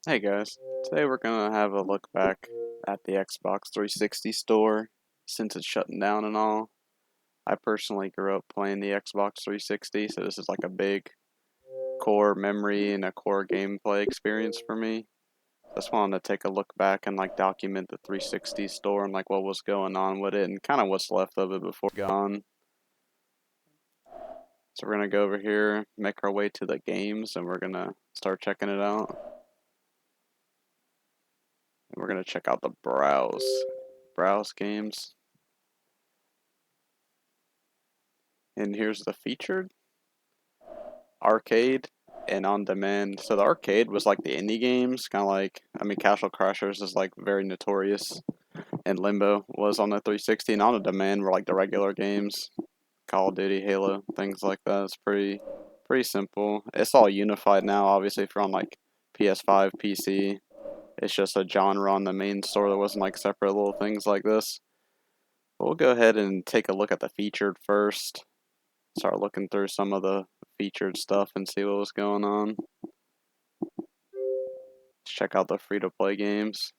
Hey guys, today we're gonna have a look back at the Xbox 360 store since it's shutting down and all. I personally grew up playing the Xbox 360, so this is like a big core memory and a core gameplay experience for me. Just wanted to take a look back and like document the 360 store and like what was going on with it and kind of what's left of it before it's gone. So we're gonna go over here, make our way to the games, and we're gonna start checking it out. And we're gonna check out the browse games. And here's the featured arcade and on demand. So the arcade was like the indie games, kind of like, I mean, Castle Crashers is like very notorious, and Limbo was on the 360. And on the demand were like the regular games, Call of Duty, Halo, things like that. It's pretty simple. It's all unified now, obviously, if you're on like PS5, PC. It's just a genre on the main store. There wasn't like separate little things like this. But we'll go ahead and take a look at the featured first. Start looking through some of the featured stuff and see what was going on. Let's check out the free-to-play games.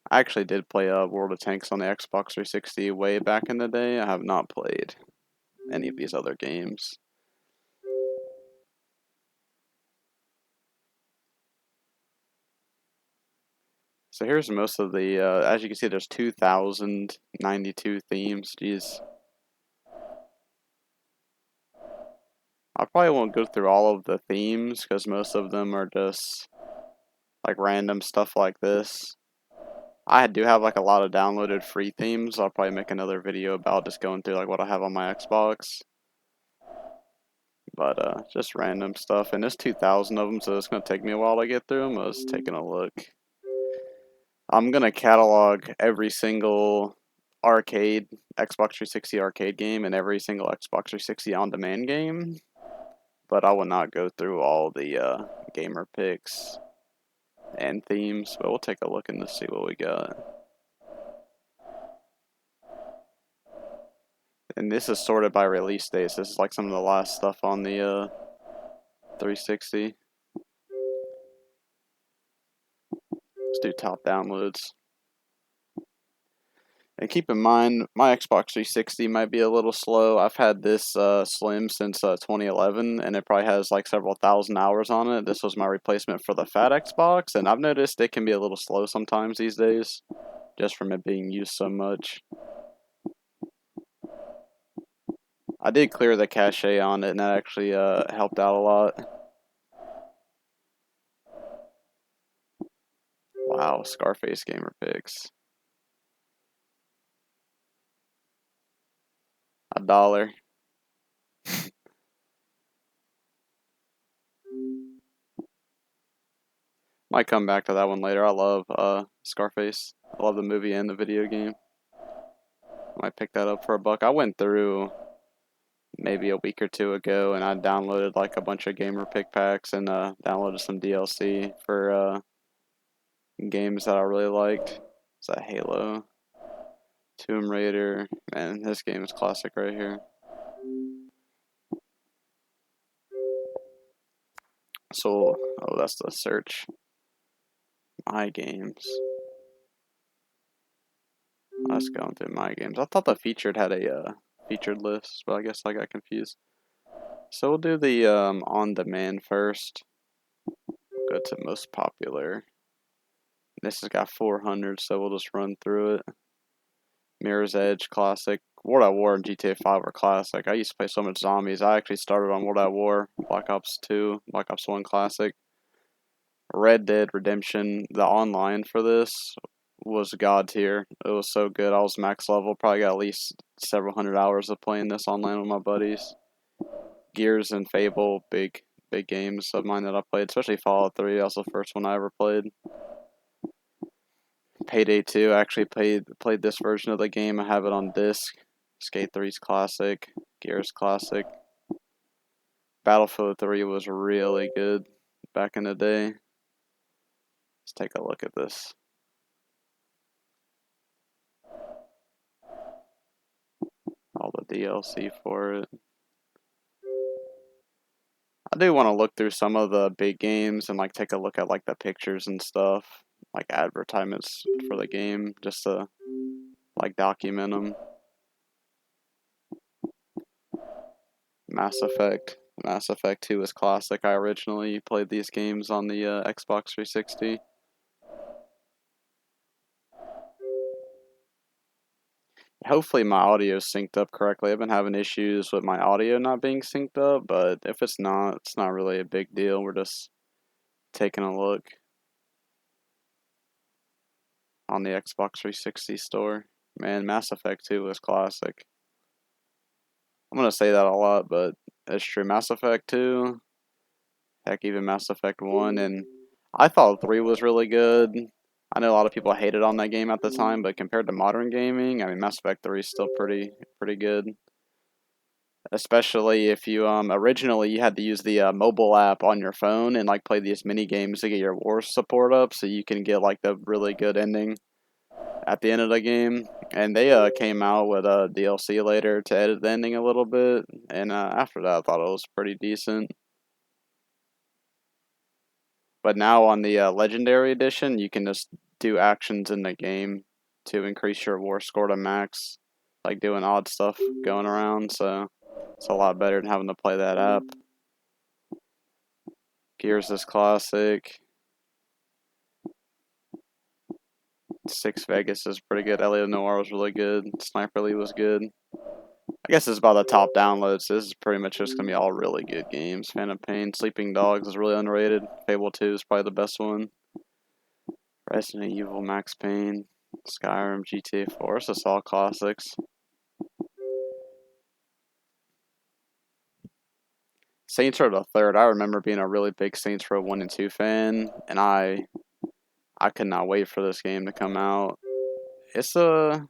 I actually did play World of Tanks on the Xbox 360 way back in the day. I have not played any of these other games. So here's most of the, as you can see, there's 2,092 themes. Jeez. I probably won't go through all of the themes because most of them are just like random stuff like this. I do have like a lot of downloaded free themes. I'll probably make another video about just going through like what I have on my Xbox. But just random stuff. And there's 2,000 of them, so it's gonna take me a while to get through them. I was taking a look. I'm gonna catalog every single arcade Xbox 360 arcade game and every single Xbox 360 on-demand game. But I will not go through all the gamer picks and themes. But we'll take a look and see what we got. And this is sorted by release dates. This is like some of the last stuff on the 360. Let's do top downloads. And keep in mind, my Xbox 360 might be a little slow. I've had this Slim since 2011, and it probably has like several thousand hours on it. This was my replacement for the Fat Xbox, and I've noticed it can be a little slow sometimes these days, just from it being used so much. I did clear the cache on it, and that actually helped out a lot. Wow, Scarface Gamer Picks. $1. Might come back to that one later. I love Scarface. I love the movie and the video game. Might pick that up for $1. I went through maybe a week or two ago and I downloaded like a bunch of gamer pick packs and downloaded some DLC for games that I really liked. Is that Halo? Tomb Raider. Man, this game is classic right here. So, oh, that's the search. My games. Let's go into my games. I thought the featured had a featured list, but I guess I got confused. So we'll do the on demand first. Go to most popular. This has got 400, so we'll just run through it. Mirror's Edge, classic. World at War and GTA 5 are classic. I used to play so much zombies. I actually started on World at War, Black Ops 2, Black Ops 1 classic. Red Dead Redemption, the online for this was god tier. It was so good. I was max level, probably got at least several hundred hours of playing this online with my buddies. Gears and Fable, big games of mine that I played, especially Fallout 3. That was the first one I ever played. Payday 2, I actually played this version of the game. I have it on disc. Skate 3's classic. Gears classic. Battlefield 3 was really good back in the day. Let's take a look at this. All the DLC for it. I do want to look through some of the big games and like take a look at like the pictures and stuff, like advertisements for the game, just to like document them. Mass Effect. Mass Effect 2 is classic. I originally played these games on the Xbox 360. Hopefully my audio is synced up correctly. I've been having issues with my audio not being synced up, but if it's not really a big deal. We're just taking a look on the Xbox 360 store. Man, Mass Effect 2 was classic. I'm gonna say that a lot, but it's true. Mass Effect 2, heck, even Mass Effect 1, and I thought 3 was really good. I know a lot of people hated on that game at the time, but compared to modern gaming, I mean, Mass Effect 3 is still pretty good. Especially if you originally you had to use the mobile app on your phone and like play these mini games to get your war support up, so you can get like the really good ending at the end of the game. And they came out with a DLC later to edit the ending a little bit, and after that, I thought it was pretty decent. But now on the Legendary Edition, you can just do actions in the game to increase your war score to max, like doing odd stuff going around. So it's a lot better than having to play that app. Gears is classic. Six Vegas is pretty good. Elliot Noir was really good. Sniper Elite was good. I guess it's about the top downloads. So this is pretty much just gonna be all really good games. Phantom Pain, Sleeping Dogs is really underrated. Fable 2 is probably the best one. Resident Evil, Max Payne, Skyrim, GTA 4. It's just all classics. Saints Row the Third. I remember being a really big Saints Row 1 and 2 fan, and I could not wait for this game to come out. It's a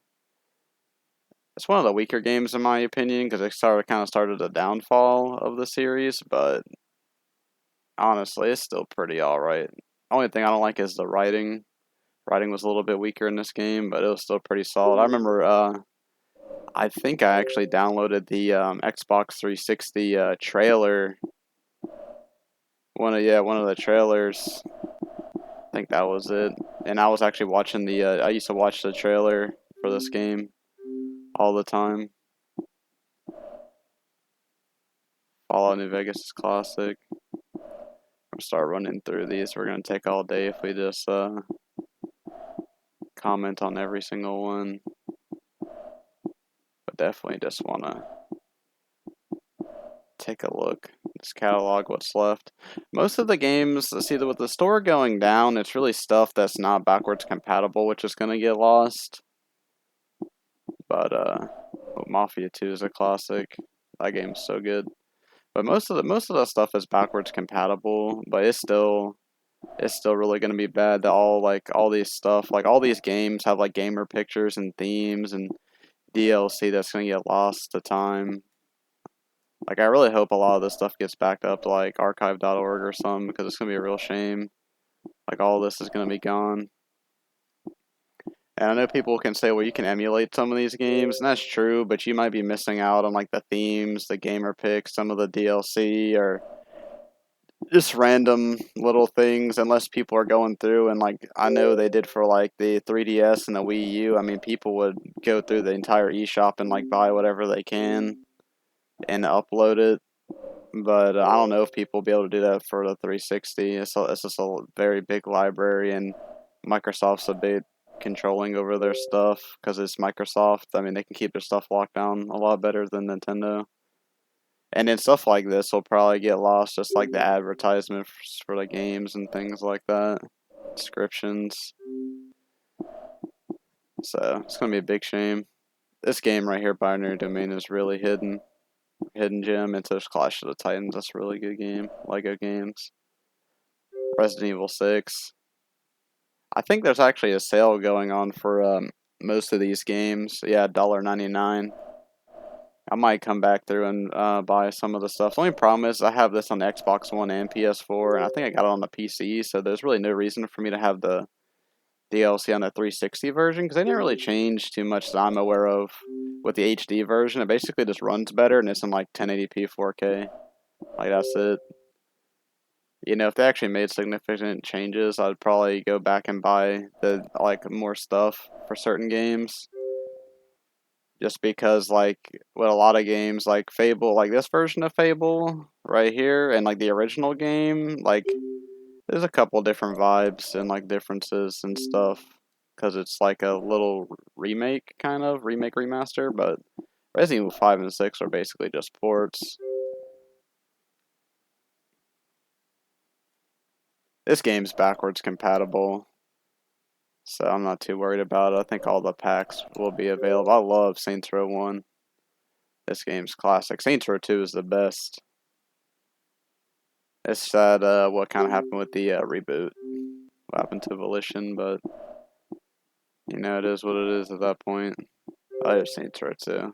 It's one of the weaker games in my opinion because it kind of started the downfall of the series, but honestly, it's still pretty alright. Only thing I don't like is the writing. Writing was a little bit weaker in this game, but it was still pretty solid. I remember, I think I actually downloaded the Xbox 360 trailer. One of the trailers. I think that was it. And I was actually watching the. I used to watch the trailer for this game all the time. Fallout New Vegas is classic. I'm gonna start running through these. We're gonna take all day if we just comment on every single one. But definitely just wanna take a look. Just catalog what's left. Most of the games, see, with the store going down, it's really stuff that's not backwards compatible, which is gonna get lost. But Mafia 2 is a classic. That game's so good. But most of the stuff is backwards compatible, but it's still really gonna be bad that all these stuff, like all these games have like gamer pictures and themes and DLC that's gonna get lost to time. Like I really hope a lot of this stuff gets backed up to like archive.org or something because it's gonna be a real shame. Like all this is gonna be gone. And I know people can say, well, you can emulate some of these games, and that's true, but you might be missing out on like the themes, the gamer picks, some of the DLC, or just random little things unless people are going through and like I know they did for like the 3DS and the Wii U. I mean, people would go through the entire eShop and like buy whatever they can and upload it. But I don't know if people will be able to do that for the 360. It's just a very big library, and Microsoft's a bit controlling over their stuff because it's Microsoft. I mean, they can keep their stuff locked down a lot better than Nintendo. And then stuff like this will probably get lost, just like the advertisements for the games and things like that. Descriptions. So, it's going to be a big shame. This game right here, Binary Domain, is really hidden. Hidden gem. Into this Clash of the Titans. That's a really good game. Lego games. Resident Evil 6. I think there's actually a sale going on for most of these games. Yeah, $1.99. I might come back through and buy some of the stuff. The only problem is I have this on the Xbox One and PS4, and I think I got it on the PC, so there's really no reason for me to have the DLC on the 360 version, because they didn't really change too much that I'm aware of with the HD version. It basically just runs better, and it's in like 1080p 4K. Like, that's it. You know, if they actually made significant changes, I'd probably go back and buy the like more stuff for certain games. Just because like with a lot of games like Fable, like this version of Fable right here and like the original game, like there's a couple different vibes and like differences and stuff because it's like a little remake kind of remake remaster, but Resident Evil 5 and 6 are basically just ports. This game's backwards compatible, so I'm not too worried about it. I think all the packs will be available. I love Saints Row 1. This game's classic. Saints Row 2 is the best. It's sad what kind of happened with the reboot. What happened to Volition, but you know, it is what it is at that point. I just Saints Row 2.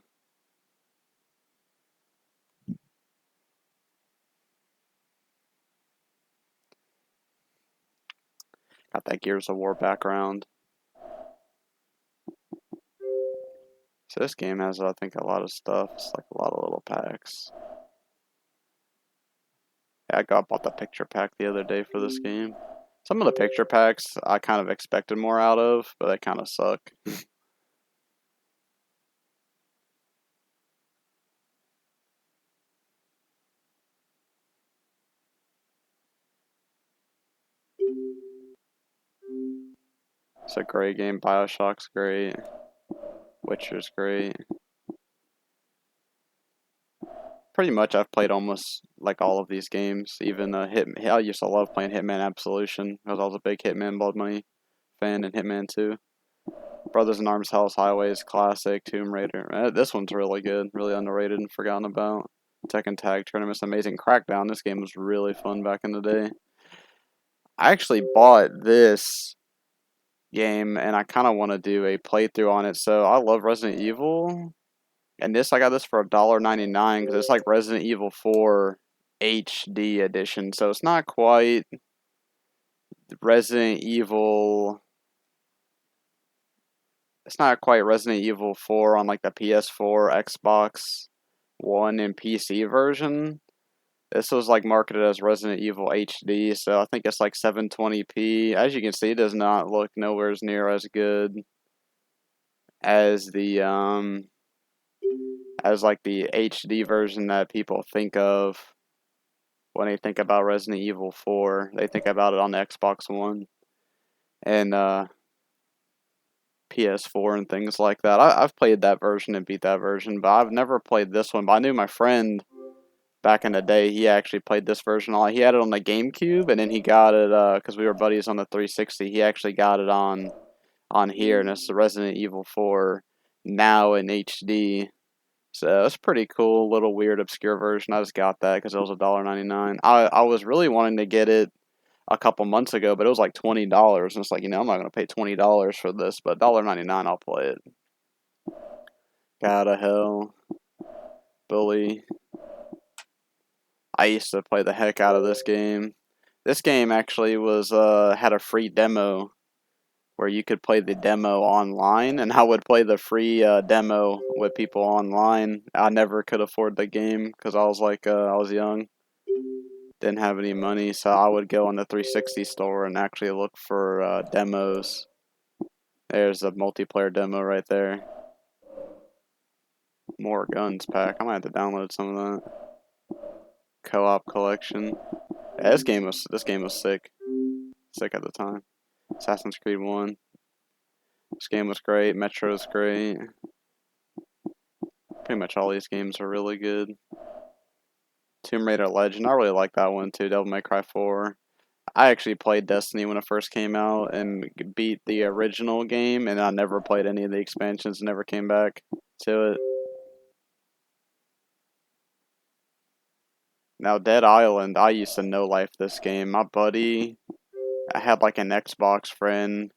Got that Gears of War background. So this game has, I think, a lot of stuff. It's like a lot of little packs. Yeah, I bought the picture pack the other day for this game. Some of the picture packs I kind of expected more out of, but they kind of suck. It's a great game. Bioshock's great. Witcher's great. Pretty much I've played almost like all of these games. Even I used to love playing Hitman Absolution because I was a big Hitman Blood Money fan and Hitman 2. Brothers in Arms Hell's Highways, classic. Tomb Raider. This one's really good, really underrated and forgotten about. Tekken Tag Tournament's amazing. Crackdown, this game was really fun back in the day. I actually bought this game and I kind of want to do a playthrough on it. So I love Resident Evil. And I got this for $1.99 because it's like Resident Evil 4 HD edition. So it's not quite Resident Evil. It's not quite Resident Evil 4 on like the PS4, Xbox One, and PC version. This was like marketed as Resident Evil HD, so I think it's like 720p. As you can see, it does not look nowhere near as good as the as like the HD version that people think of when they think about Resident Evil 4. They think about it on the Xbox One and PS4 and things like that. I've played that version and beat that version, but I've never played this one. But I knew my friend back in the day, he actually played this version. He had it on the GameCube, and then he got it because we were buddies on the 360. He actually got it on here, and it's the Resident Evil 4 now in HD. So it's pretty cool, little weird, obscure version. I just got that because it was $1.99. I was really wanting to get it a couple months ago, but it was like $20, and it's like, I'm not gonna pay $20 for this, but $1.99 I'll play it. God of Hell, Bully. I used to play the heck out of this game. This game actually was had a free demo where you could play the demo online, and I would play the free demo with people online. I never could afford the game because I was like I was young, didn't have any money, so I would go on the 360 store and actually look for demos. There's a multiplayer demo right there. More guns pack. I might have to download some of that. Co-op collection. Yeah, this game was sick. Sick at the time. Assassin's Creed 1. This game was great. Metro's great. Pretty much all these games are really good. Tomb Raider Legend. I really like that one too. Devil May Cry 4. I actually played Destiny when it first came out and beat the original game, and I never played any of the expansions, never came back to it. Now, Dead Island, I used to know life this game. My buddy, I had like an Xbox friend.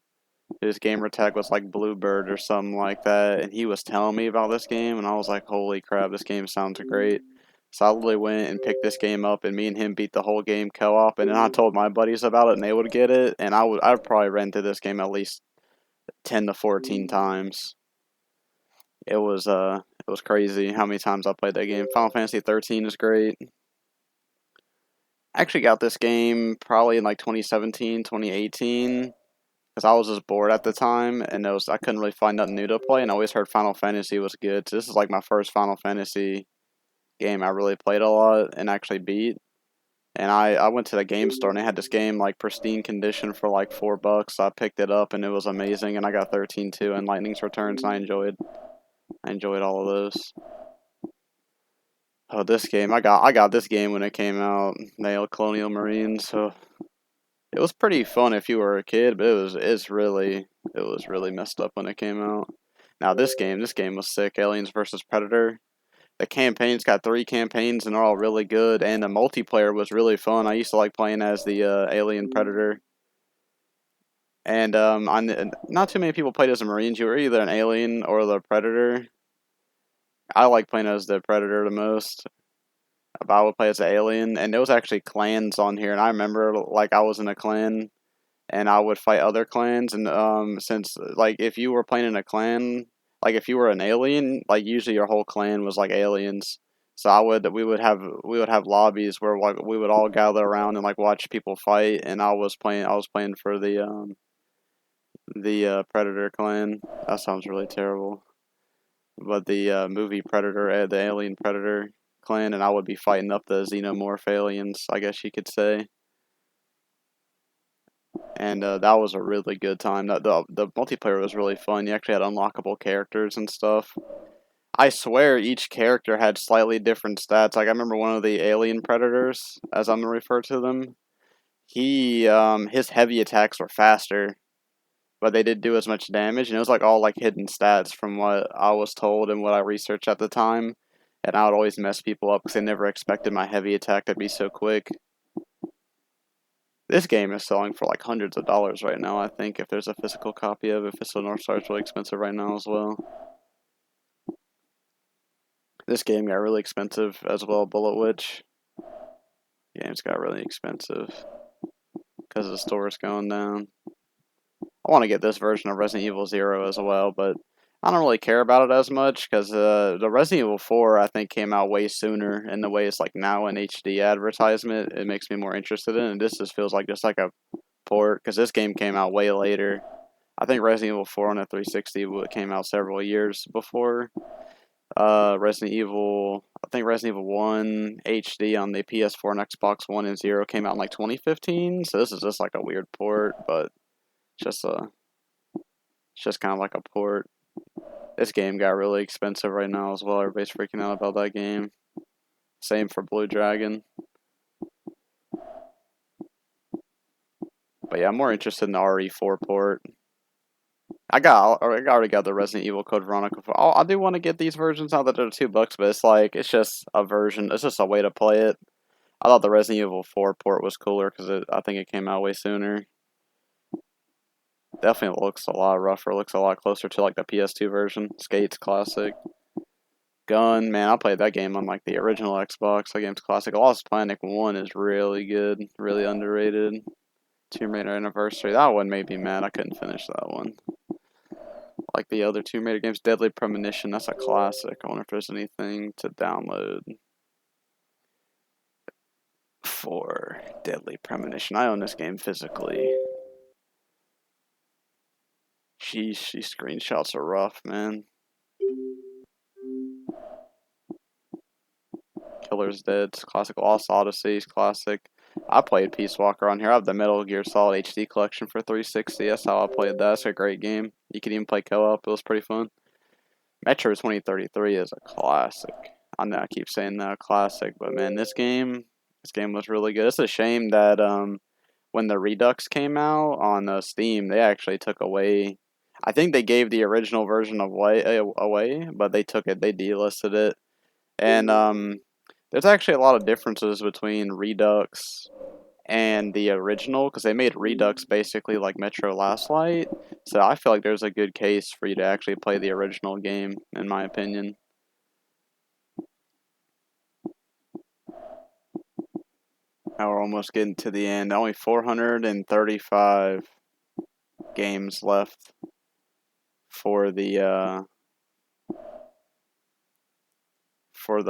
His gamer tag was like Bluebird or something like that, and he was telling me about this game, and I was like, holy crap, this game sounds great. So I literally went and picked this game up, and me and him beat the whole game co-op, and then I told my buddies about it, and they would get it, and I'd probably rented this game at least 10 to 14 times. It was crazy how many times I played that game. Final Fantasy 13 is great. I actually got this game probably in like 2017, 2018. Because I was just bored at the time, and I couldn't really find nothing new to play, and I always heard Final Fantasy was good. So this is like my first Final Fantasy game I really played a lot and actually beat. And I went to the game store and they had this game like pristine condition for like $4. So I picked it up and it was amazing, and I got 13-2 and Lightning's Returns, and I enjoyed all of those. Oh, this game I got this game when it came out, Nail Colonial Marines. So it was pretty fun if you were a kid, but it was really messed up when it came out. Now this game was sick. Aliens versus Predator. The campaign's got 3 campaigns and they're all really good, and the multiplayer was really fun. I used to like playing as the alien Predator, and not too many people played as a Marines. You were either an alien or the Predator. I like playing as the Predator the most. But I would play as the alien, and there was actually clans on here, and I remember like I was in a clan and I would fight other clans. And since like if you were playing in a clan, like if you were an alien, like usually your whole clan was like aliens. So we would have lobbies where like we would all gather around and like watch people fight. And I was playing for the Predator clan. That sounds really terrible. But the movie Predator, the Alien Predator clan, and I would be fighting up the xenomorph aliens, I guess you could say. And that was a really good time. The multiplayer was really fun. You actually had unlockable characters and stuff. I swear each character had slightly different stats. Like I remember one of the alien predators, as I'm gonna refer to them. His heavy attacks were faster, but they didn't do as much damage, and it was like all like hidden stats from what I was told and what I researched at the time. And I would always mess people up because they never expected my heavy attack to be so quick. This game is selling for like hundreds of dollars right now, I think, if there's a physical copy of it. Physical North Star is really expensive right now as well. This game got really expensive as well, Bullet Witch. Games got really expensive because the store's going down. I want to get this version of Resident Evil 0 as well, but I don't really care about it as much because the Resident Evil 4, I think, came out way sooner, and the way it's like now an HD advertisement, it makes me more interested in it. And this just feels like just like a port because this game came out way later. I think Resident Evil 4 on the 360 came out several years before Resident Evil. I think Resident Evil 1 HD on the PS4 and Xbox One and 0 came out in like 2015. So this is just like a weird port, but just it's just kind of like a port. This game got really expensive right now as well. Everybody's freaking out about that game. Same for Blue Dragon. But yeah, I'm more interested in the RE4 port. I already got the Resident Evil Code Veronica. I do want to get these versions now that they're $2, but it's just a version. It's just a way to play it. I thought the Resident Evil 4 port was cooler because I think it came out way sooner. Definitely looks a lot rougher. Looks a lot closer to like the PS2 version. Skates classic. Gun, man, I played that game on like the original Xbox. That game's classic. Lost Planet 1 is really good, really underrated. Tomb Raider Anniversary. That one made me mad. I couldn't finish that one. Like the other Tomb Raider games, Deadly Premonition, that's a classic. I wonder if there's anything to download for Deadly Premonition. I own this game physically. Sheesh, these screenshots are rough, man. Killer's Dead, classic. Lost Odyssey, classic. I played Peace Walker on here. I have the Metal Gear Solid HD collection for 360. That's how I played that. It's a great game. You can even play co-op. It was pretty fun. Metro 2033 is a classic. I know I keep saying that, classic, but man, this game was really good. It's a shame that when the Redux came out on Steam, they actually took away. I think they gave the original version away, but they delisted it, and there's actually a lot of differences between Redux and the original because they made Redux basically like Metro Last Light. So I feel like there's a good case for you to actually play the original game, in my opinion. Now we're almost getting to the end. Only 435 games left for the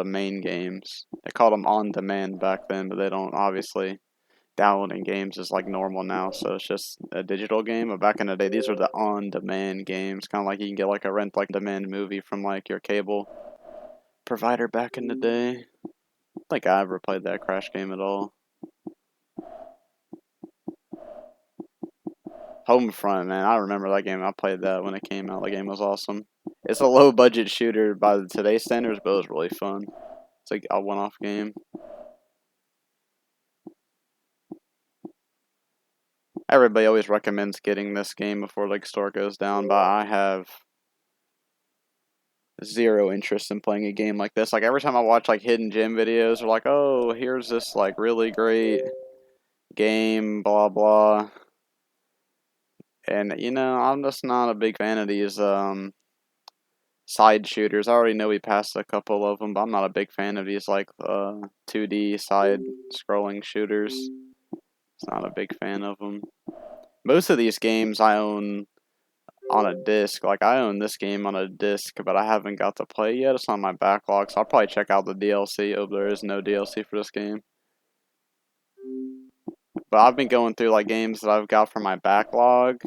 main games. They called them on demand back then, but they don't obviously. downloading games is like normal now, so it's just a digital game. But back in the day, these were the on-demand games, kind of like you can get like a rent-like-demand movie from like your cable provider back in the day. I don't think I ever played that Crash game at all. Homefront, man, I remember that game. I played that when it came out. The game was awesome. It's a low-budget shooter by today's standards, but it was really fun. It's like a one-off game. Everybody always recommends getting this game before like store goes down, but I have zero interest in playing a game like this. Like every time I watch like hidden gem videos, they're like, "Oh, here's this like really great game, blah blah." And you know, I'm just not a big fan of these side shooters. I already know we passed a couple of them, but I'm not a big fan of these like 2D side scrolling shooters. It's not a big fan of them. Most of these games I own on a disc. Like I own this game on a disc, but I haven't got to play it yet. It's on my backlog, so I'll probably check out the DLC. Oh, there is no DLC for this game. But I've been going through like games that I've got from my backlog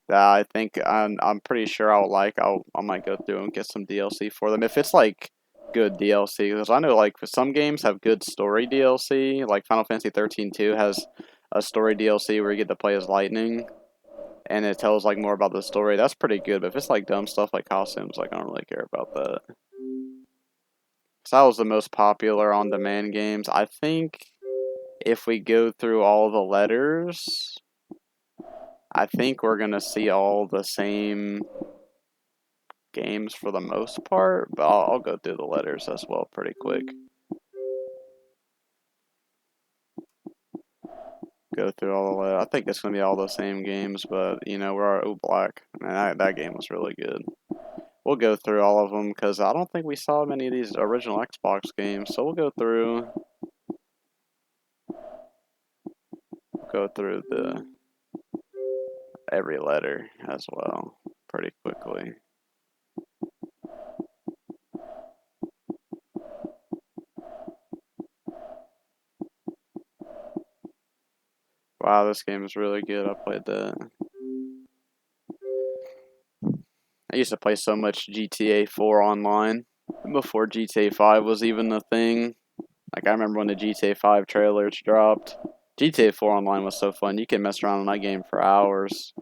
that I think I'm pretty sure I'll like. I might go through and get some DLC for them if it's like good DLC, because I know like some games have good story DLC. Like Final Fantasy 13 2 has a story DLC where you get to play as Lightning, and it tells like more about the story. That's pretty good. But if it's like dumb stuff like costumes, like I don't really care about that. So that was the most popular on-demand games. I think if we go through all the letters, I think we're gonna see all the same games for the most part. But I'll go through the letters as well pretty quick. Go through all the letters. I think it's gonna be all the same games, but you know we're Black. Man, that game was really good. We'll go through all of them because I don't think we saw many of these original Xbox games. So we'll go through the every letter as well pretty quickly. Wow, this game is really good. I played that. I used to play so much GTA 4 online before GTA 5 was even a thing. Like I remember when the GTA 5 trailers dropped. GTA 4 online was so fun. You can mess around in that game for hours.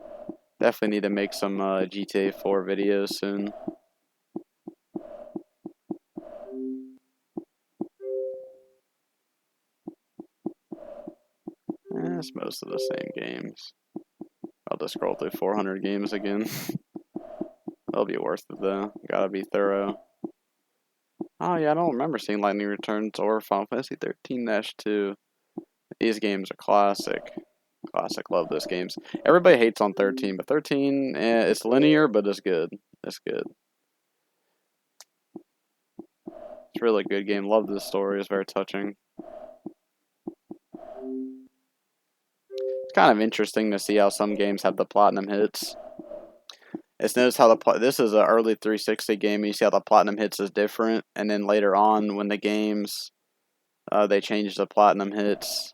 Definitely need to make some GTA 4 videos soon. It's most of the same games. I'll just scroll through 400 games again. That'll be worth it though. Gotta be thorough. Oh yeah, I don't remember seeing Lightning Returns or Final Fantasy 13-2. These games are classic. Classic, love those games. Everybody hates on 13, but 13, it's linear, but it's good. It's good. It's a really good game. Love the story. It's very touching. It's kind of interesting to see how some games have the platinum hits. It's notice how this is an early 360 game. And you see how the platinum hits is different, and then later on when the games they change the platinum hits.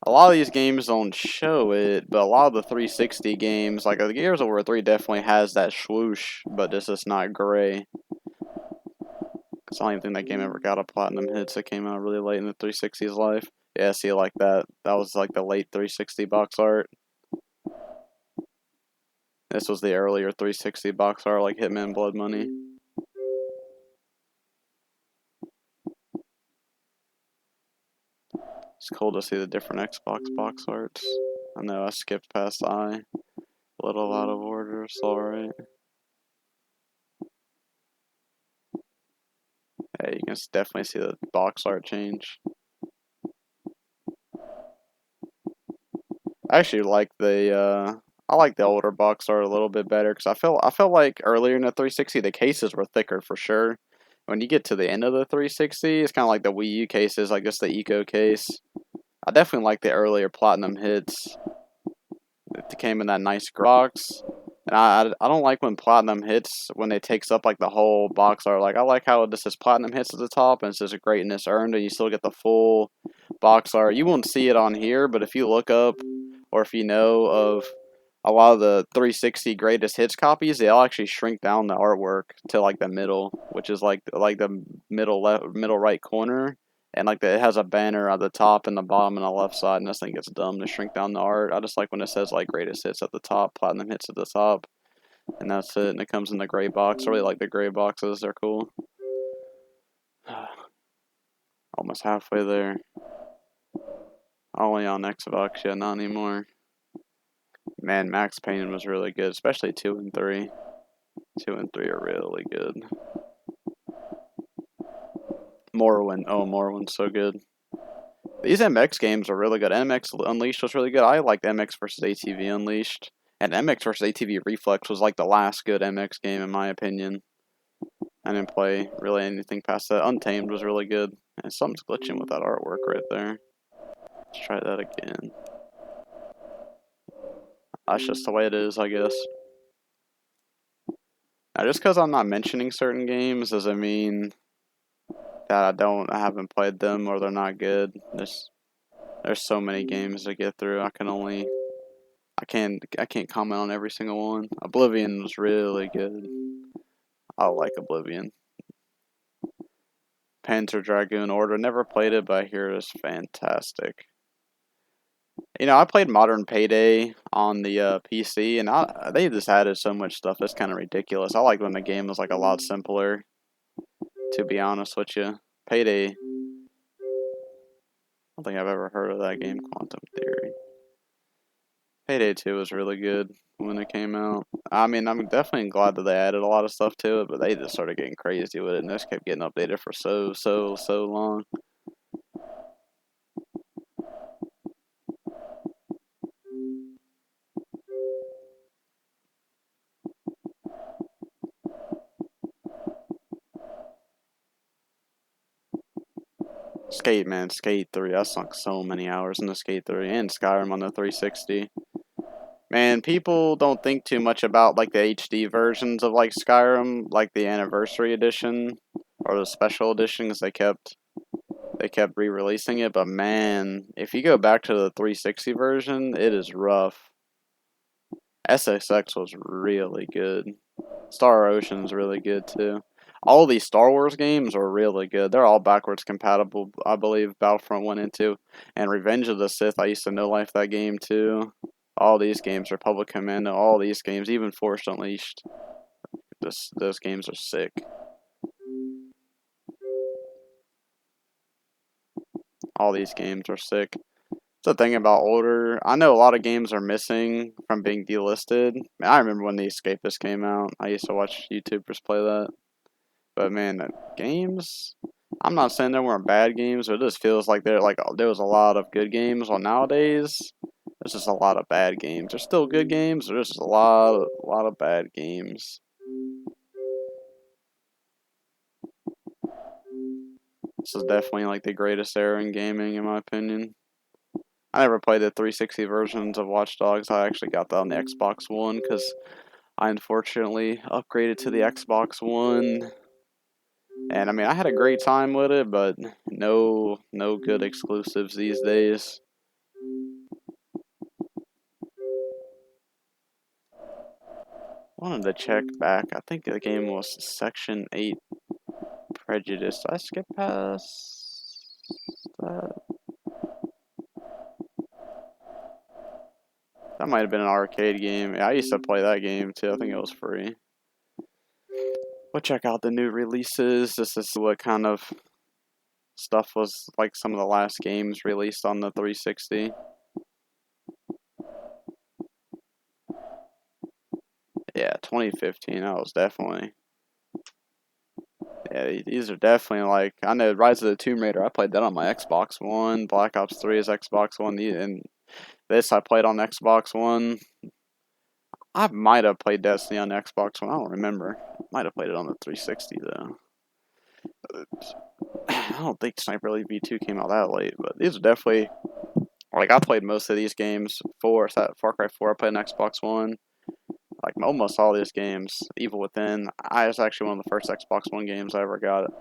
A lot of these games don't show it, but a lot of the 360 games, like the Gears of War 3, definitely has that swoosh, but this is not gray. Cause I don't even think that game ever got a platinum hits. It came out really late in the 360's life. Yeah, see, like that. That was like the late 360 box art. This was the earlier 360 box art, like Hitman Blood Money. It's cool to see the different Xbox box arts. I know I skipped past I. A little out of order, sorry. Yeah, you can definitely see the box art change. I actually like I like the older box art a little bit better because I felt like earlier in the 360 the cases were thicker for sure. When you get to the end of the 360, it's kind of like the Wii U cases, like just the Eco case. I definitely like the earlier platinum hits. It came in that nice box. And I don't like when platinum hits when it takes up like the whole box art. Like I like how this is platinum hits at the top and it says greatness earned, and you still get the full box art. You won't see it on here, but if you look up, or if you know of a lot of the 360 greatest hits copies, they all actually shrink down the artwork to like the middle, which is like the middle right corner, and like it has a banner at the top and the bottom and the left side, and this thing gets dumb to shrink down the art. I just like when it says like greatest hits at the top, platinum hits at the top, and that's it. And it comes in the gray box. I really like the gray boxes; they're cool. Almost halfway there. Only on Xbox, yeah, not anymore. Man, Max Payne was really good, especially 2 and 3. 2 and 3 are really good. Morrowind, oh, Morrowind's so good. These MX games are really good. MX Unleashed was really good. I liked MX vs. ATV Unleashed. And MX vs. ATV Reflex was like the last good MX game in my opinion. I didn't play really anything past that. Untamed was really good. And something's glitching with that artwork right there. Let's try that again. That's just the way it is, I guess. Now, just because I'm not mentioning certain games doesn't mean that I haven't played them or they're not good. There's so many games to get through. I can't comment on every single one. Oblivion was really good. I like Oblivion. Panzer Dragoon Order, never played it, but I hear it is fantastic. You know, I played Modern Payday on the PC, and they just added so much stuff. It's kind of ridiculous. I like when the game was like a lot simpler. To be honest with you, Payday. I don't think I've ever heard of that game, Quantum Theory. Payday 2 was really good when it came out. I mean, I'm definitely glad that they added a lot of stuff to it, but they just started getting crazy with it, and this kept getting updated for so long. Skate, man, Skate 3. I sunk so many hours into Skate 3 and Skyrim on the 360. Man, people don't think too much about like the HD versions of like Skyrim, like the Anniversary Edition or the Special Edition, because they kept re-releasing it. But man, if you go back to the 360 version, it is rough. SSX was really good. Star Ocean's really good too. All these Star Wars games are really good. They're all backwards compatible, I believe. Battlefront 1 and 2. And Revenge of the Sith, I used to no life that game too. All these games, Republic Commando, all these games, even Force Unleashed. Those games are sick. All these games are sick. The thing about older, I know a lot of games are missing from being delisted. Man, I remember when The Escapist came out. I used to watch YouTubers play that. But man, the games, I'm not saying there weren't bad games, but it just feels like there was a lot of good games. Well, nowadays, there's just a lot of bad games. There's still good games, but there's just a lot of bad games. This is definitely like the greatest era in gaming, in my opinion. I never played the 360 versions of Watch Dogs. I actually got that on the Xbox One because I unfortunately upgraded to the Xbox One. And I mean, I had a great time with it, but no good exclusives these days. Wanted to check back. I think the game was Section 8 Prejudice. Did I skip past that? That might have been an arcade game. Yeah, I used to play that game too. I think it was free. We'll check out the new releases. This is what kind of stuff was like some of the last games released on the 360. Yeah, 2015. That was definitely. Yeah, these are definitely like, I know Rise of the Tomb Raider, I played that on my Xbox One. Black Ops 3 is Xbox One, and this I played on Xbox One. I might have played Destiny on Xbox One, I don't remember. Might have played it on the 360 though. I don't think Sniper Elite V2 came out that late, but these are definitely, like, I played most of these games. Far Cry 4, I played on Xbox One. Like, almost all these games. Evil Within, it's actually one of the first Xbox One games I ever got.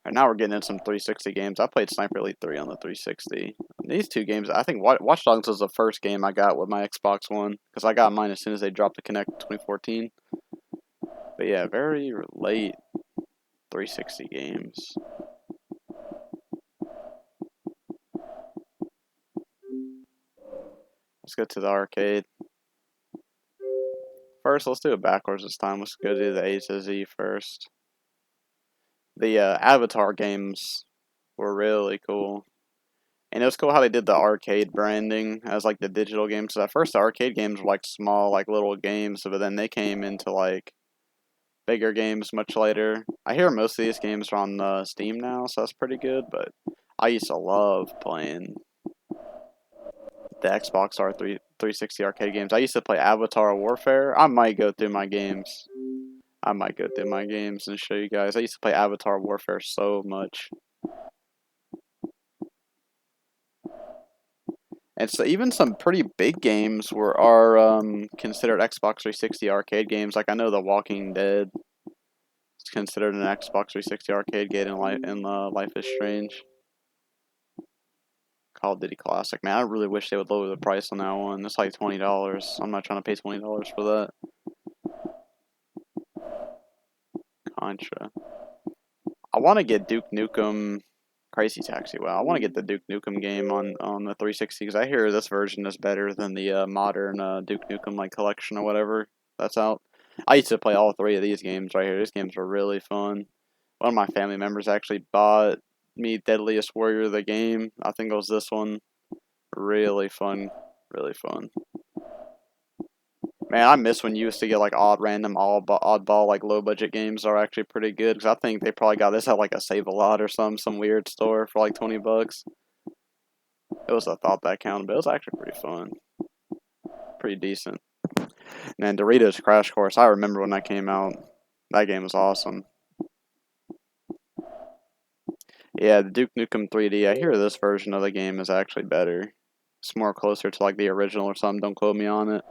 Right now we're getting in some 360 games. I played Sniper Elite 3 on the 360. These two games, I think Watch Dogs was the first game I got with my Xbox One, because I got mine as soon as they dropped the Kinect in 2014. But yeah, very late 360 games. Let's go to the arcade. First, let's do it backwards this time. Let's go do the A to Z first. The Avatar games were really cool. And it was cool how they did the arcade branding as like the digital games. So at first the arcade games were like small, like little games, but then they came into like bigger games much later. I hear most of these games are on Steam now, so that's pretty good, but I used to love playing the Xbox 360 arcade games. I used to play Avatar Warfare. I might go through my games. And show you guys. I used to play Avatar Warfare so much. And so even some pretty big games are considered Xbox 360 arcade games. Like I know The Walking Dead is considered an Xbox 360 arcade game in Life is Strange. Call of Duty Classic. Man, I really wish they would lower the price on that one. It's like $20. I'm not trying to pay $20 for that. Contra. I want to get Duke Nukem Crazy Taxi. Well, I want to get the Duke Nukem game on the 360 because I hear this version is better than the modern Duke Nukem like collection or whatever that's out. I used to play all three of these games right here. These games were really fun. One of my family members actually bought me Deadliest Warrior the game. I think it was this one. Really fun. Really fun. Man, I miss when you used to get like oddball, like low budget games are actually pretty good. Because I think they probably got this at like a Save-A-Lot or some weird store for like $20. It was a thought that counted, but it was actually pretty fun. Pretty decent. And then Doritos Crash Course, I remember when that came out. That game was awesome. Yeah, the Duke Nukem 3D, I hear this version of the game is actually better. It's more closer to like the original or something, don't quote me on it.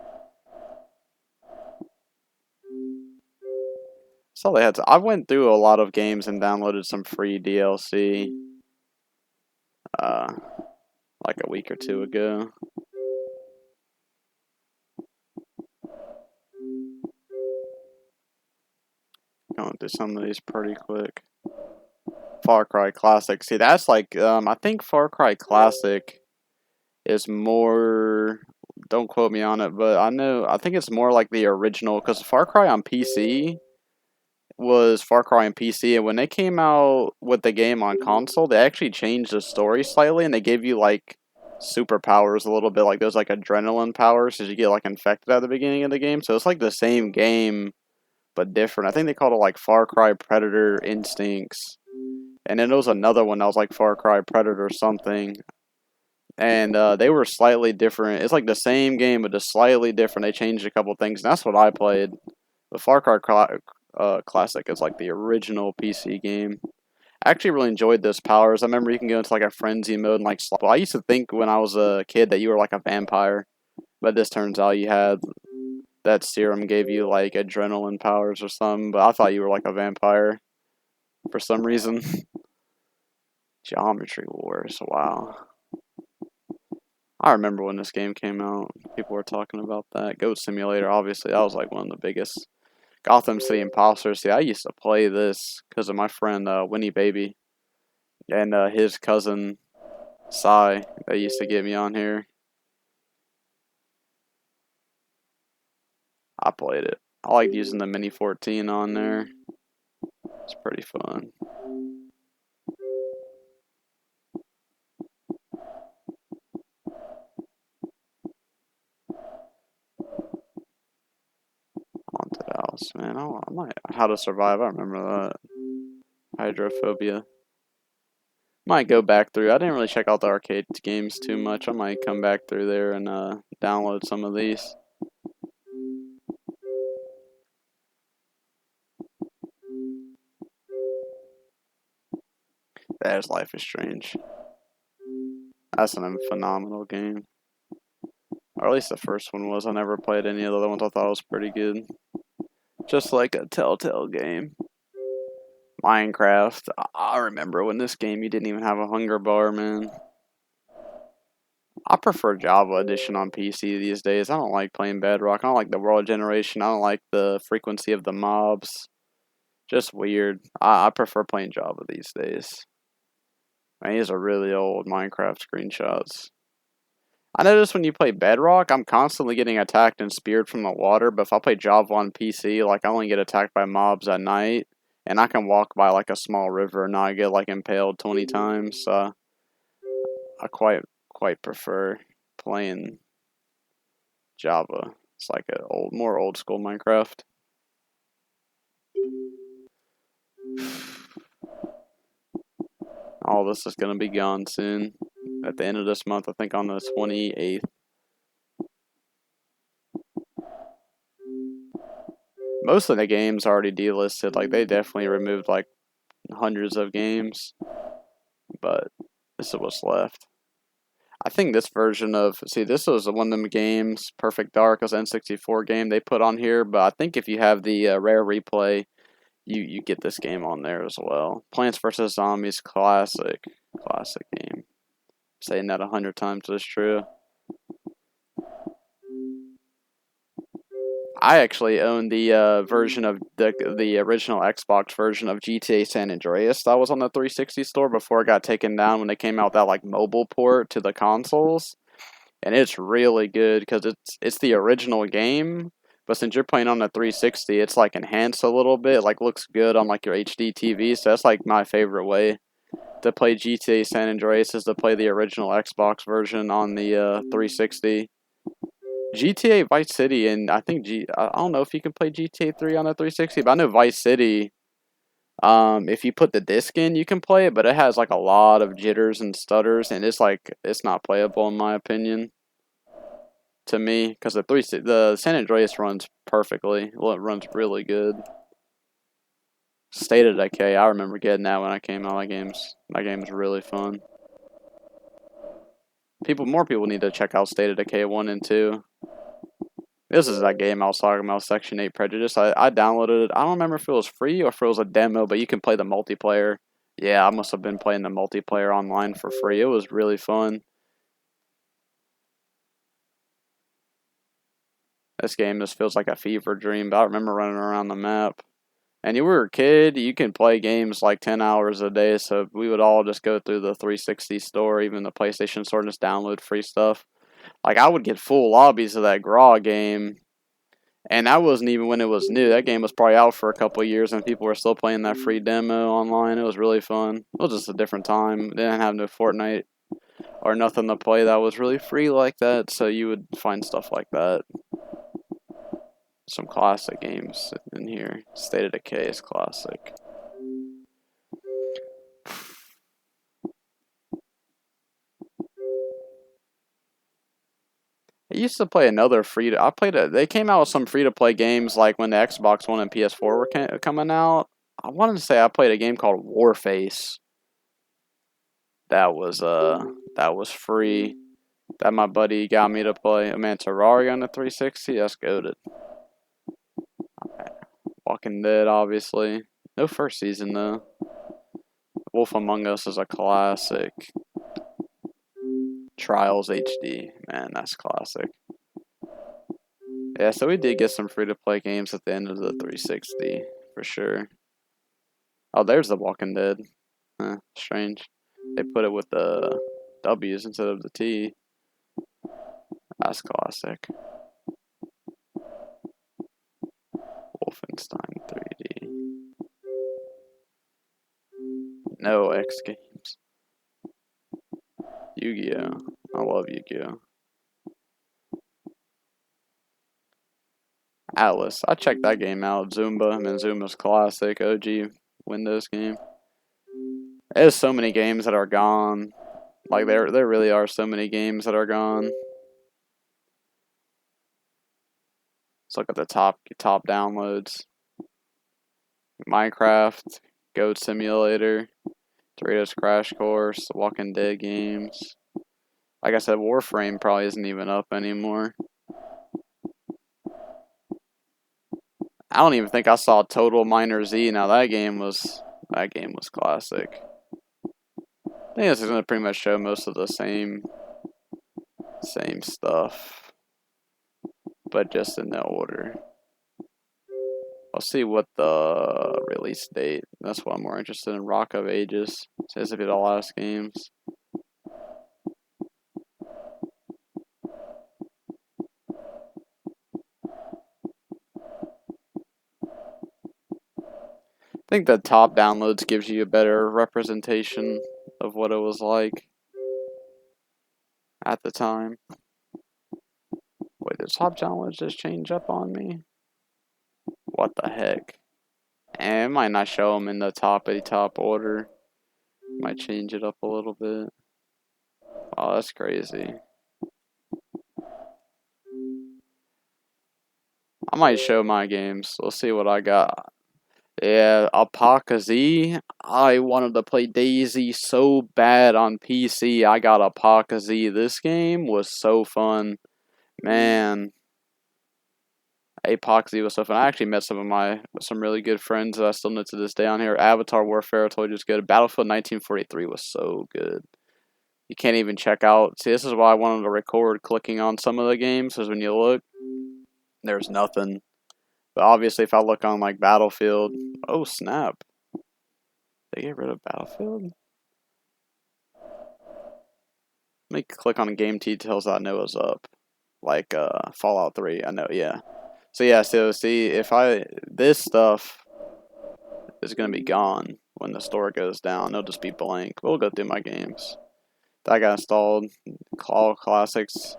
That's all they had to. I went through a lot of games and downloaded some free DLC. Like a week or two ago. Going through some of these pretty quick. Far Cry Classic. See, that's like, I think Far Cry Classic is more, don't quote me on it, but I think it's more like the original, because Far Cry on PC was Far Cry on PC, and when they came out with the game on console, they actually changed the story slightly, and they gave you, like, superpowers a little bit, like those, like, adrenaline powers, because you get, like, infected at the beginning of the game, so it's like the same game, but different. I think they called it, like, Far Cry Predator Instincts. And then there was another one that was like Far Cry Predator something. And they were slightly different. It's like the same game, but just slightly different. They changed a couple things, and that's what I played. The Far Cry Classic is like the original PC game. I actually really enjoyed those powers. I remember you can go into like a frenzy mode and like slap. Well, I used to think when I was a kid that you were like a vampire, but this turns out you had that serum gave you like adrenaline powers or something. But I thought you were like a vampire for some reason. Geometry Wars, wow. I remember when this game came out. People were talking about that. Goat Simulator, obviously, that was like one of the biggest. Gotham City Imposters. See, I used to play this because of my friend Winnie Baby and his cousin Sai. They used to get me on here. I played it. I liked using the Mini 14 on there. It's pretty fun. Haunted House, man. I might. How to Survive. I remember that. Hydrophobia. Might go back through. I didn't really check out the arcade games too much. I might come back through there and download some of these. There's Life is Strange. That's a phenomenal game. Or at least the first one was. I never played any of the other ones. I thought it was pretty good. Just like a Telltale game. Minecraft. I remember when this game you didn't even have a hunger bar, man. I prefer Java Edition on PC these days. I don't like playing Bedrock. I don't like the world generation. I don't like the frequency of the mobs. Just weird. I prefer playing Java these days. Man, these are really old Minecraft screenshots. I notice when you play Bedrock, I'm constantly getting attacked and speared from the water, but if I play Java on PC, like, I only get attacked by mobs at night, and I can walk by, like, a small river and not get, like, impaled 20 times, so I quite prefer playing Java. It's like a more old school Minecraft. All this is gonna be gone soon. At the end of this month, I think on the 28th. Most of the games are already delisted. Like, they definitely removed like hundreds of games, but this is what's left. I think this version of this was one of them games. Perfect Dark was an N64 game they put on here, but I think if you have the rare replay, you get this game on there as well. Plants vs Zombies, classic game. Saying that 100 times is true. I actually own the version of the original Xbox version of GTA San Andreas that was on the 360 store before it got taken down when they came out that like mobile port to the consoles, and it's really good because it's the original game, but since you're playing on the 360, it's like enhanced a little bit, like looks good on like your HD TV. So that's like my favorite way to play GTA San Andreas is to play the original Xbox version on the 360. GTA Vice City and I don't know if you can play GTA 3 on the 360, but I know Vice City, if you put the disc in, you can play it, but it has like a lot of jitters and stutters, and it's not playable in my opinion. To me, because the San Andreas runs perfectly. Well, it runs really good. State of Decay, I remember getting that when I came out. That game's really fun. More people need to check out State of Decay 1 and 2. This is that game I was talking about, Section 8 Prejudice. I downloaded it. I don't remember if it was free or if it was a demo, but you can play the multiplayer. Yeah, I must have been playing the multiplayer online for free. It was really fun. This game just feels like a fever dream, but I remember running around the map. And you were a kid, you can play games like 10 hours a day, so we would all just go through the 360 store, even the PlayStation store, and just download free stuff. Like, I would get full lobbies of that Graw game, and that wasn't even when it was new. That game was probably out for a couple of years, and people were still playing that free demo online. It was really fun. It was just a different time. They didn't have no Fortnite or nothing to play that was really free like that, so you would find stuff like that. Some classic games in here. State of Decay is classic. I used to play another they came out with some free-to-play games like when the Xbox One and PS4 were coming out. I wanted to say I played a game called Warface. That was free. That my buddy got me to play. Man, Terraria on the 360, that's goated. Walking Dead, obviously. No first season, though. Wolf Among Us is a classic. Trials HD. Man, that's classic. Yeah, so we did get some free-to-play games at the end of the 360, for sure. Oh, there's The Walking Dead. Huh, strange. They put it with the W's instead of the T. That's classic. Wolfenstein 3D. No X Games. Yu-Gi-Oh! I love Yu-Gi-Oh! Atlas. I checked that game out. Zumba. I mean, Zumba's classic. OG Windows game. There's so many games that are gone. Like, there really are so many games that are gone. Let's look at the top downloads. Minecraft, Goat Simulator, Doritos Crash Course, Walking Dead games. Like I said, Warframe probably isn't even up anymore. I don't even think I saw Total Miner Z. Now that That game was classic. I think this is gonna pretty much show most of the same stuff, but just in that order. I'll see what the release date. That's what I'm more interested in. Rock of Ages. It says to be the last games. I think the top downloads gives you a better representation of what it was like at the time. Wait, did top downloads just change up on me? What the heck? And it might not show them in the top order. Might change it up a little bit. Oh, that's crazy. I might show my games. We'll see what I got. Yeah, Apocazy. I wanted to play DayZ so bad on PC. I got Apocazy. This game was so fun. Man. Apocazy was so fun. I actually met some really good friends that I still know to this day on here. Avatar Warfare, I told you was good. Battlefield 1943 was so good. You can't even check out. See, this is why I wanted to record clicking on some of the games, because when you look, there's nothing. But obviously, if I look on like Battlefield, oh snap, they get rid of Battlefield. Let me click on game details that I know is up, like Fallout 3. I know, yeah. So yeah, so see, this stuff is gonna be gone when the store goes down. It'll just be blank. We'll go through my games. That got installed. All classics.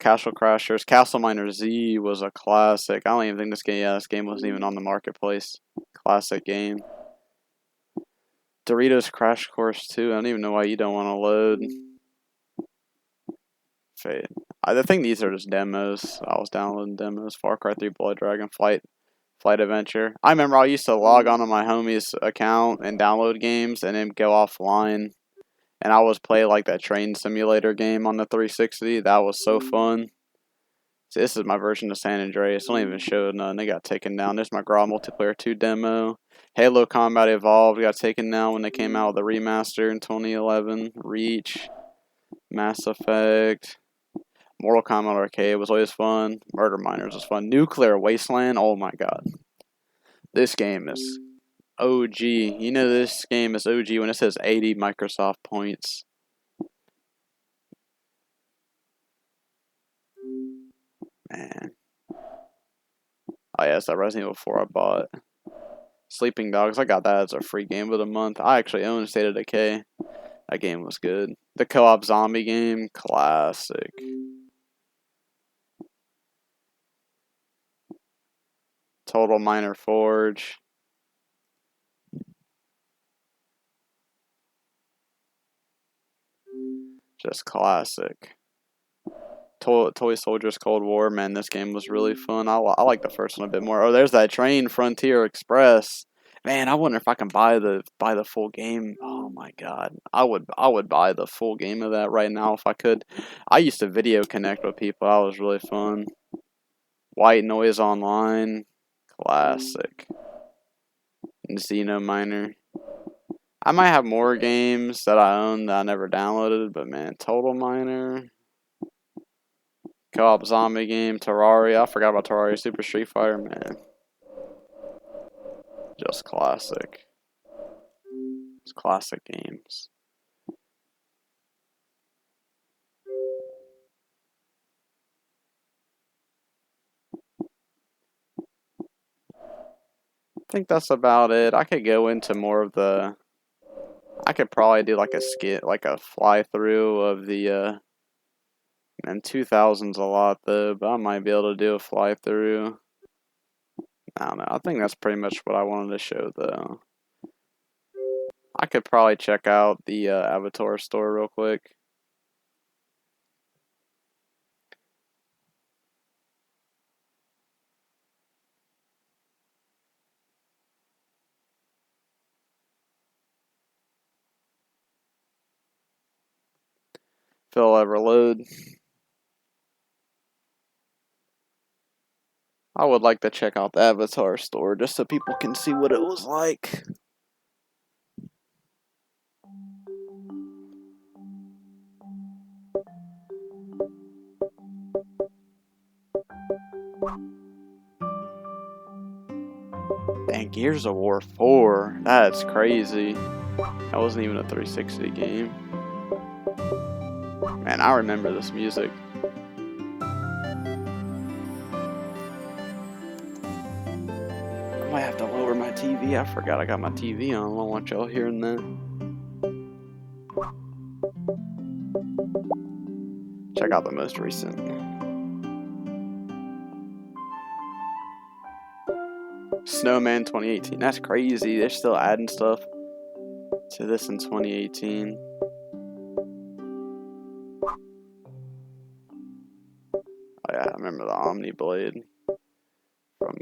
Castle Crashers. Castle Miner Z was a classic. I don't even think this game. Yeah, this game wasn't even on the marketplace. Classic game. Doritos Crash Course 2. I don't even know why you don't want to load. Fade. I think these are just demos. I was downloading demos. Far Cry 3 Blood Dragon Flight Adventure. I remember I used to log on to my homie's account and download games and then go offline. And I was play like that train simulator game on the 360. That was so fun. See, this is my version of San Andreas. Don't even show none. They got taken down. There's my Graw Multiplayer 2 demo. Halo Combat Evolved got taken down when they came out with the remaster in 2011. Reach. Mass Effect. Mortal Kombat Arcade was always fun. Murder Miners was fun. Nuclear Wasteland. Oh my god. This game is OG. You know this game is OG when it says 80 Microsoft points. Man. Oh yeah, it's that Resident Evil 4 I bought. Sleeping Dogs, I got that as a free game of the month. I actually own State of Decay. That game was good. The co-op zombie game, classic. Total Minor Forge. Just classic. Toy Soldiers Cold War, man, this game was really fun. I like the first one a bit more. Oh, there's that train, Frontier Express. Man, I wonder if I can buy the full game. Oh my god, I would buy the full game of that right now if I could. I used to video connect with people. That was really fun. White Noise Online, classic. Xenominer. I might have more games that I own that I never downloaded, but man, Total Miner. Co-op zombie game, Terraria. I forgot about Terraria. Super Street Fighter, man. Just classic. It's classic games. I think that's about it. I could go into more of the... I could probably do like a skit, like a fly through of the... And 2000's a lot though, but I might be able to do a fly through. I don't know. I think that's pretty much what I wanted to show though. I could probably check out the Avatar store real quick. If it'll ever load. I would like to check out the Avatar store just so people can see what it was like. Dang, Gears of War 4. That's crazy. That wasn't even a 360 game. Man, I remember this music. I might have to lower my TV. I forgot I got my TV on. I don't want y'all hearing that. Check out the most recent. Snowman 2018. That's crazy. They're still adding stuff to this in 2018. Oh yeah, I remember the Omni Blade from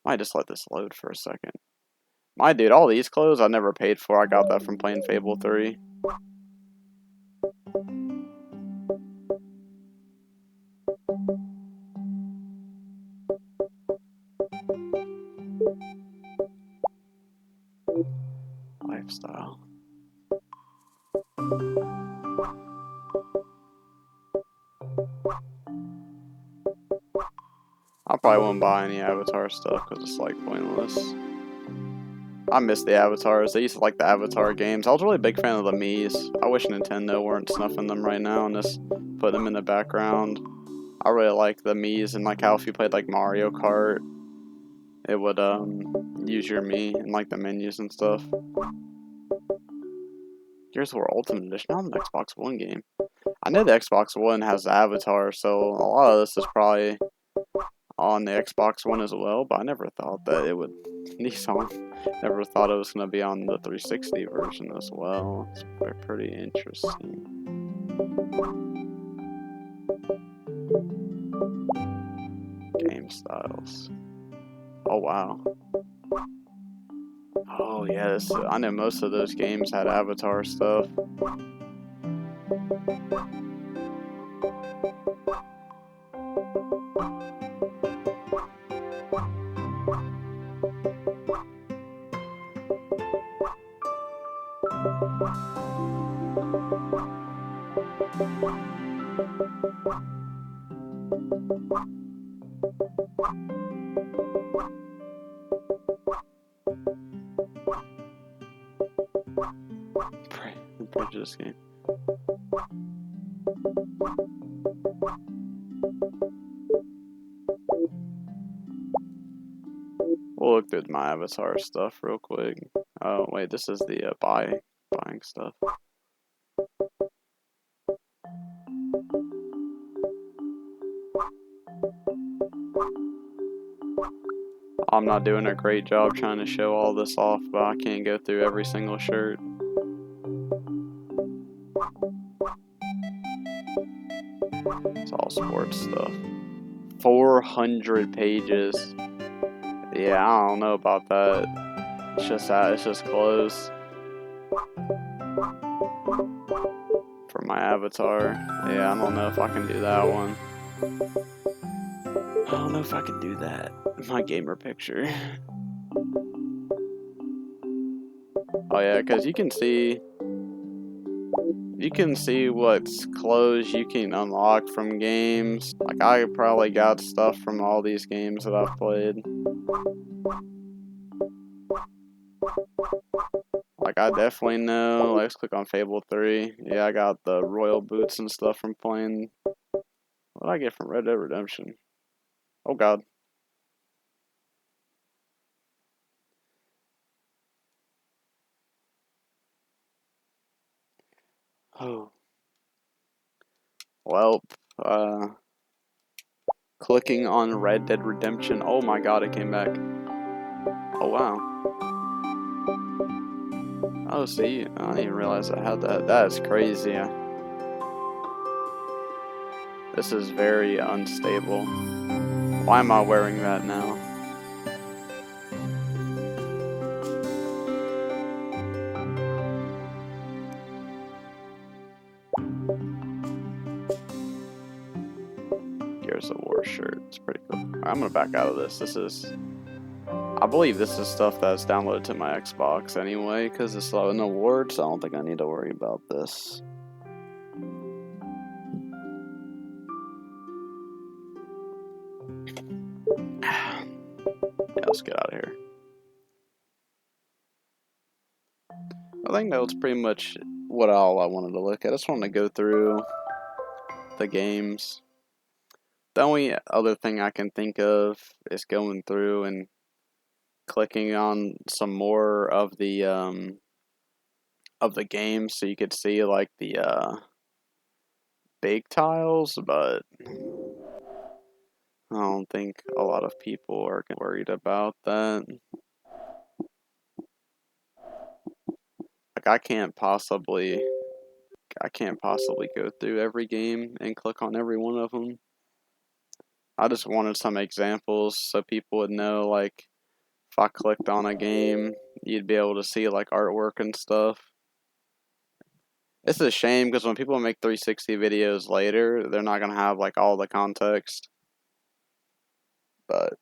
might just let this load for a second. My dude, all these clothes I never paid for. I got that from playing Fable 3. Lifestyle. I probably won't buy any Avatar stuff because it's like pointless. I miss the Avatars. I used to like the Avatar games. I was really a big fan of the Miis. I wish Nintendo weren't snuffing them right now and just put them in the background. I really like the Miis and like how if you played like Mario Kart, it would use your Mii and like the menus and stuff. Gears of War Ultimate Edition. Not an Xbox One game. I know the Xbox One has the Avatar, so a lot of this is probably on the Xbox One as well, but I never thought that it would never thought it was going to be on the 360 version as well. It's pretty interesting. Game styles. Oh wow. Oh yes, I know most of those games had Avatar stuff. Prejudice game. We'll look through my Avatar stuff real quick. Oh wait, this is the buying stuff. I'm not doing a great job trying to show all this off, but I can't go through every single shirt. It's all sports stuff. 400 pages. Yeah, I don't know about that. It's just clothes. For my Avatar. Yeah, I don't know if I can do that one. I don't know if I can do that. My gamer picture. Oh yeah, because you can see what clothes you can unlock from games. Like I probably got stuff from all these games that I've played. Like I definitely know. Let's click on Fable 3. Yeah, I got the royal boots and stuff from playing. What did I get from Red Dead Redemption? Oh god. Oh. Well, clicking on Red Dead Redemption. Oh my god, it came back. Oh wow. Oh, see, I didn't even realize I had that. That is crazy. This is very unstable. Why am I wearing that now? Gears of War shirt. It's pretty cool. Alright, I'm gonna back out of this. I believe this is stuff that's downloaded to my Xbox anyway, because it's an award, so I don't think I need to worry about this. Yeah, let's get out of here. I think that was pretty much what all I wanted to look at. I just wanted to go through the games. The only other thing I can think of is going through and clicking on some more of the games so you could see like the big tiles, but I don't think a lot of people are worried about that. Like I can't possibly go through every game and click on every one of them. I just wanted some examples so people would know, like, if I clicked on a game, you'd be able to see, like, artwork and stuff. It's a shame because when people make 360 videos later, they're not going to have, like, all the context. But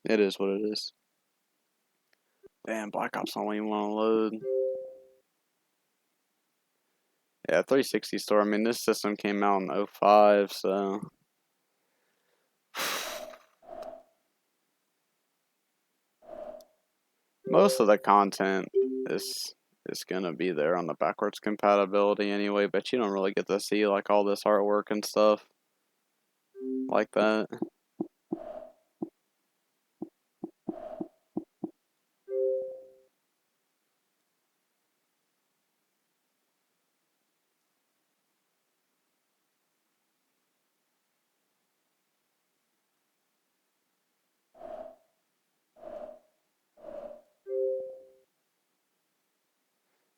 it is what it is. Damn, Black Ops don't even want to load. Yeah, 360 store. I mean, this system came out in 05, so most of the content is gonna be there on the backwards compatibility anyway, but you don't really get to see like all this artwork and stuff like that.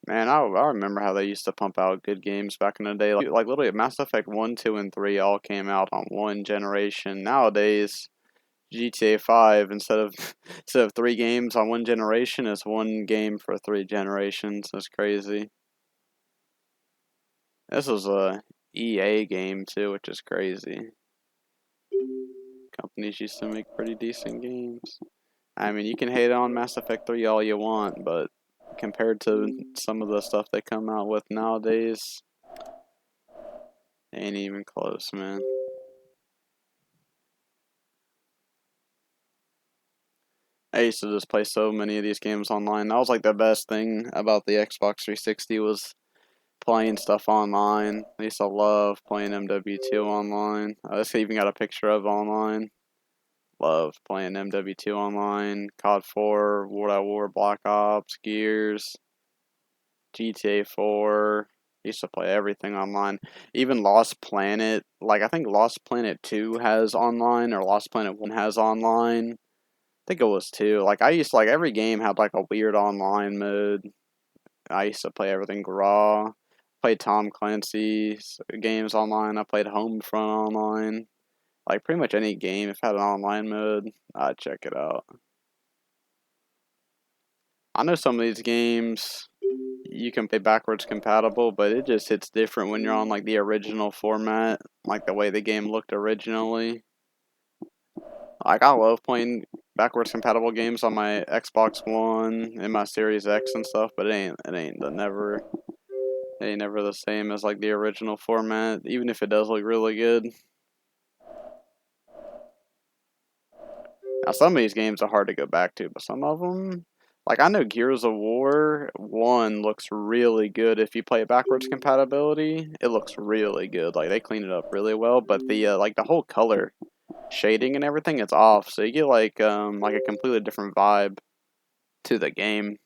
Man, I remember how they used to pump out good games back in the day. Like literally Mass Effect 1, 2, and 3 all came out on one generation. Nowadays, GTA 5 instead of 3 games on one generation is one game for 3 generations. That's crazy. This was a EA game too, which is crazy. Companies used to make pretty decent games. I mean, you can hate on Mass Effect 3 all you want, but compared to some of the stuff they come out with nowadays, ain't even close, man. I used to just play so many of these games online. That was like the best thing about the Xbox 360 was playing stuff online. I used to love playing MW2 online. I just even got a picture of online. Loved playing MW2 online, COD 4, World at War, Black Ops, Gears, GTA 4. Used to play everything online. Even Lost Planet. Like, I think Lost Planet 2 has online, or Lost Planet 1 has online. I think it was 2. Like, I used to, like, every game had, like, a weird online mode. I used to play everything raw. Played Tom Clancy's games online. I played Homefront online. Like, pretty much any game, if it had an online mode, I'd check it out. I know some of these games you can play backwards compatible, but it just hits different when you're on like the original format, like the way the game looked originally. Like I love playing backwards compatible games on my Xbox One and my Series X and stuff, but it ain't never the same as like the original format, even if it does look really good. Now some of these games are hard to go back to, but some of them, like I know Gears of War 1 looks really good if you play it backwards compatibility. It looks really good. Like they clean it up really well, but the like the whole color shading and everything it's off, so you get like a completely different vibe to the game.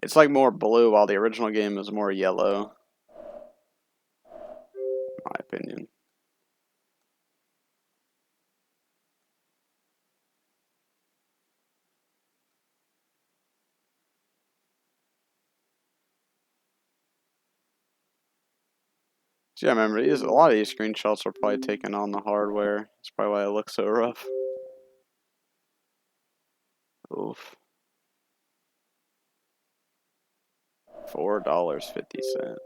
It's like more blue while the original game is more yellow, in my opinion. So yeah, I remember a lot of these screenshots were probably taken on the hardware. That's probably why it looks so rough. Oof. $4.50.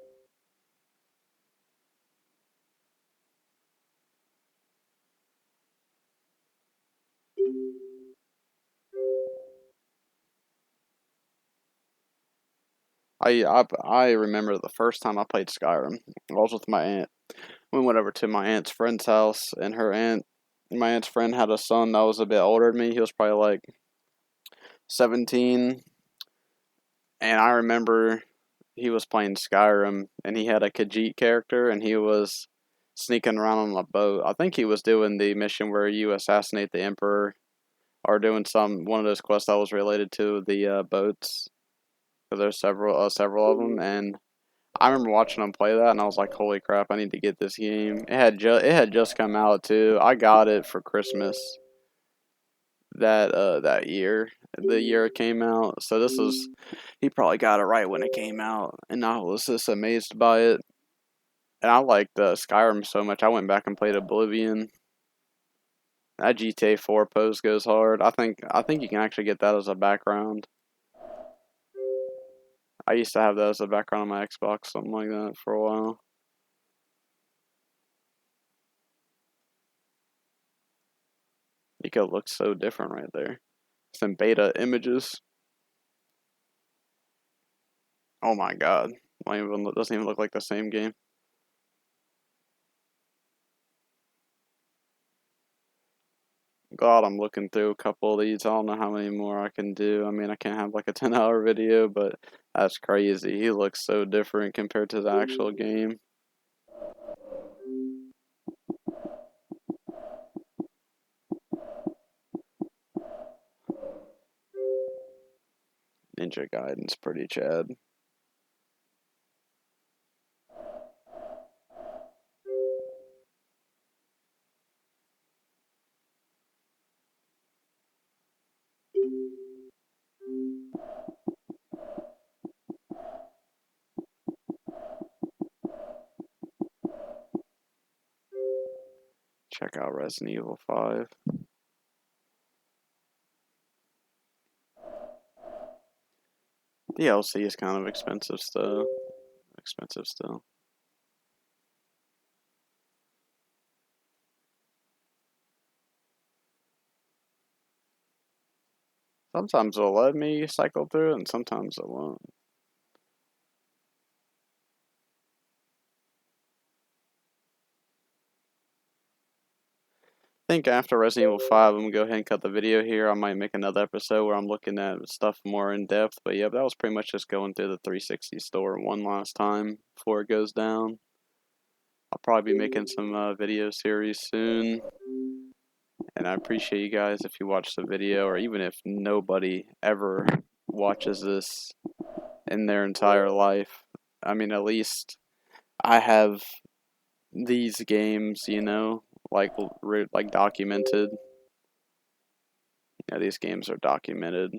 I remember the first time I played Skyrim. I was with my aunt. we went over to my aunt's friend's house, and my aunt's friend had a son that was a bit older than me. He was probably like 17, and I remember he was playing Skyrim, and he had a Khajiit character, and he was sneaking around on a boat. I think he was doing the mission where you assassinate the Emperor, or doing one of those quests that was related to the boats. Because there's several of them, and I remember watching him play that, and I was like, "Holy crap! I need to get this game." It had just come out too. I got it for Christmas that year, the year it came out. So he probably got it right when it came out, and I was just amazed by it. And I liked Skyrim so much, I went back and played Oblivion. That GTA 4 pose goes hard. I think you can actually get that as a background. I used to have that as a background on my Xbox, something like that, for a while. Nico looks so different right there. Some beta images. Oh my god. Doesn't even look like the same game. God, I'm looking through a couple of these. I don't know how many more I can do. I mean, I can't have like a 10-hour video, but that's crazy. He looks so different compared to the actual game. Ninja Gaiden's pretty chad. Check out Resident Evil 5. DLC is kind of expensive still. Sometimes it'll let me cycle through it, and sometimes it won't. I think after Resident Evil 5, I'm gonna go ahead and cut the video here. I might make another episode where I'm looking at stuff more in depth. But yeah, that was pretty much just going through the 360 store one last time before it goes down. I'll probably be making some video series soon. And I appreciate you guys if you watch the video, or even if nobody ever watches this in their entire life. I mean, at least I have these games, like documented. Yeah, these games are documented.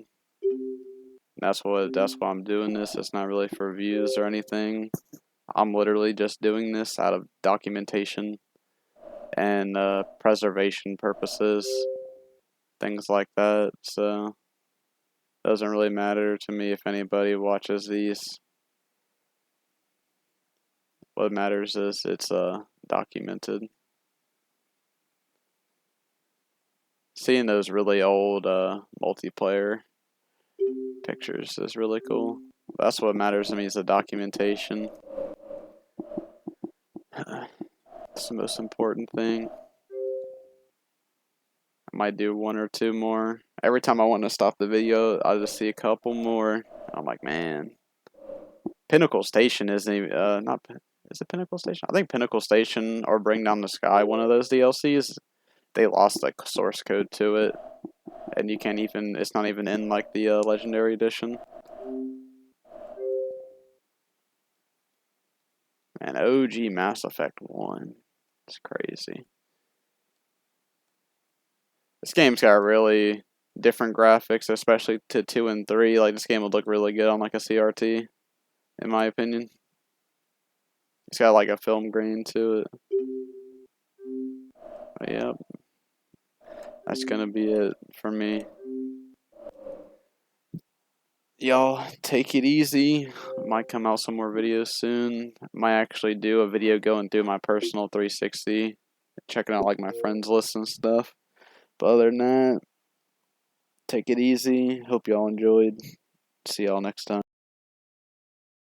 That's why I'm doing this. It's not really for views or anything. I'm literally just doing this out of documentation and preservation purposes, things like that. So it doesn't really matter to me if anybody watches these. What matters is it's documented. Seeing those really old multiplayer pictures is really cool. That's what matters to me, is the documentation. It's the most important thing. I might do one or two more. Every time I want to stop the video, I'll just see a couple more. I'm like, man. Pinnacle Station isn't even, not, is it Pinnacle Station? I think Pinnacle Station or Bring Down the Sky, one of those DLCs, they lost the source code to it. And you can't even, it's not even in like the Legendary Edition. Man, OG Mass Effect 1. It's crazy. This game's got really different graphics, especially to 2 and 3. Like, this game would look really good on like a CRT, in my opinion. It's got like a film grain to it. But yeah, that's gonna be it for me. Y'all take it easy. Might come out some more videos soon. Might actually do a video going through my personal 360, checking out like my friends list and stuff. But other than that, take it easy. Hope y'all enjoyed. See y'all next time.